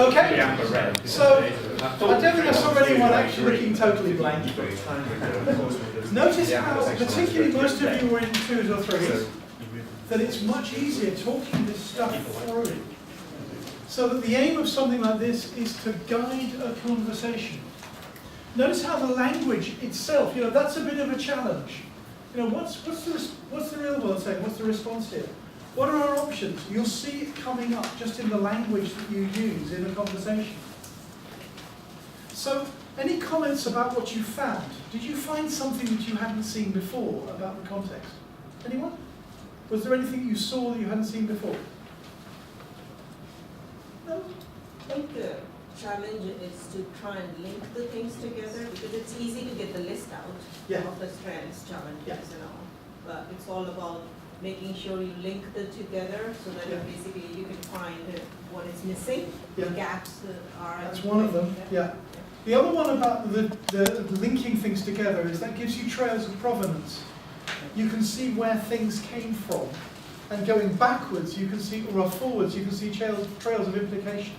Okay, so I don't think I saw anyone actually looking totally blank. Notice how, particularly most of you were in 2s or 3s, that it's much easier talking this stuff through. So that the aim of something like this is to guide a conversation. Notice how the language itself, that's a bit of a challenge. What's the real world saying? What's the response here? What are our options? You'll see it coming up just in the language that you use in a conversation. So, any comments about what you found? Did you find something that you hadn't seen before about the context? Anyone? Was there anything you saw that you hadn't seen before? No? I think the challenge is to try and link the things together, because it's easy to get the list out of the strengths, challenges and all. But it's all about making sure you link them together so that basically you can find what is missing, the gaps are. That's one of them, The other one about the linking things together is that gives you trails of provenance. You can see where things came from. And going backwards, you can see, or forwards, you can see trails of implication.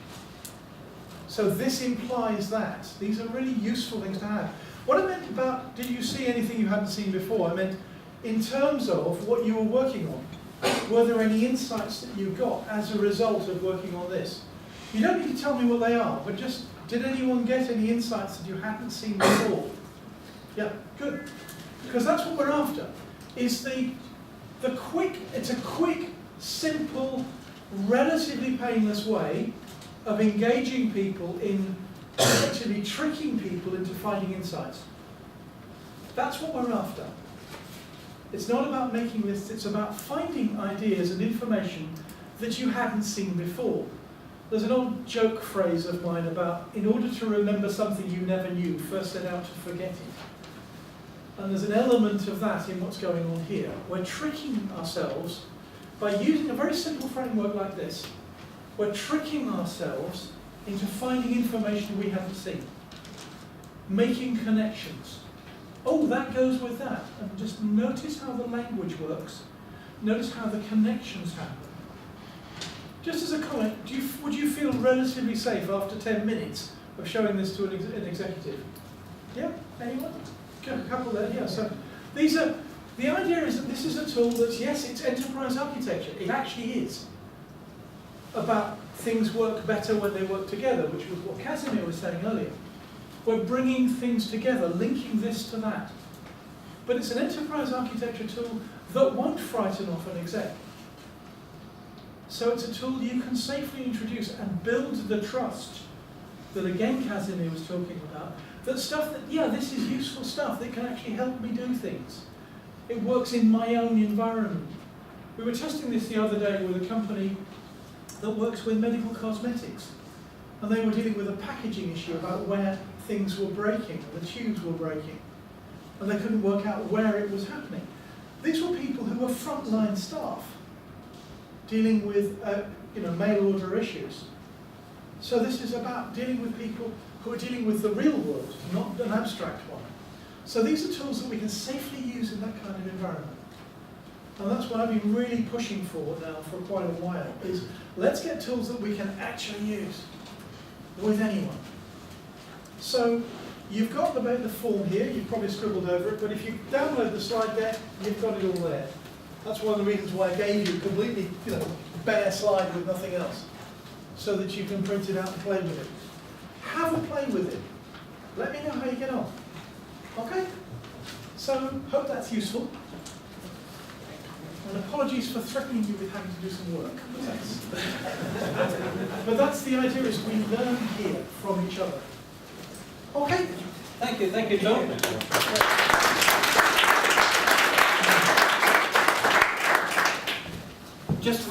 So this implies that. These are really useful things to have. What I meant about, did you see anything you hadn't seen before? I meant, in terms of what you were working on, were there any insights that you got as a result of working on this? You don't need to tell me what they are, but just, did anyone get any insights that you hadn't seen before? Yeah, good. Because that's what we're after. Is it's a quick, simple, relatively painless way of engaging people in actually tricking people into finding insights. That's what we're after. It's not about making lists, it's about finding ideas and information that you haven't seen before. There's an old joke phrase of mine about, in order to remember something you never knew, first set out to forget it. And there's an element of that in what's going on here. We're tricking ourselves by using a very simple framework like this. We're tricking ourselves into finding information we haven't seen. Making connections. Oh, that goes with that. And just notice how the language works. Notice how the connections happen. Just as a comment, would you feel relatively safe after 10 minutes of showing this to an executive? Yeah? Anyone? A couple there, yeah. So the idea is that this is a tool that's, yes, it's enterprise architecture. It actually is about things work better when they work together, which was what Casimir was saying earlier. We're bringing things together, linking this to that. But it's an enterprise architecture tool that won't frighten off an exec. So it's a tool you can safely introduce and build the trust that, again, Casimir was talking about. That stuff that, yeah, this is useful stuff that can actually help me do things. It works in my own environment. We were testing this the other day with a company that works with medical cosmetics. And they were dealing with a packaging issue about where things were breaking, the tubes were breaking. And they couldn't work out where it was happening. These were people who were frontline staff dealing with mail order issues. So this is about dealing with people who are dealing with the real world, not an abstract one. So these are tools that we can safely use in that kind of environment. And that's what I've been really pushing for now for quite a while, is let's get tools that we can actually use with anyone. So you've got the form here, you've probably scribbled over it, but if you download the slide deck, you've got it all there. That's one of the reasons why I gave you a completely bare slide with nothing else, so that you can print it out and play with it. Have a play with it. Let me know how you get on. Okay? So, hope that's useful. And apologies for threatening you with having to do some work. But that's the idea, is we learn here from each other. Okay? Thank you, John. Just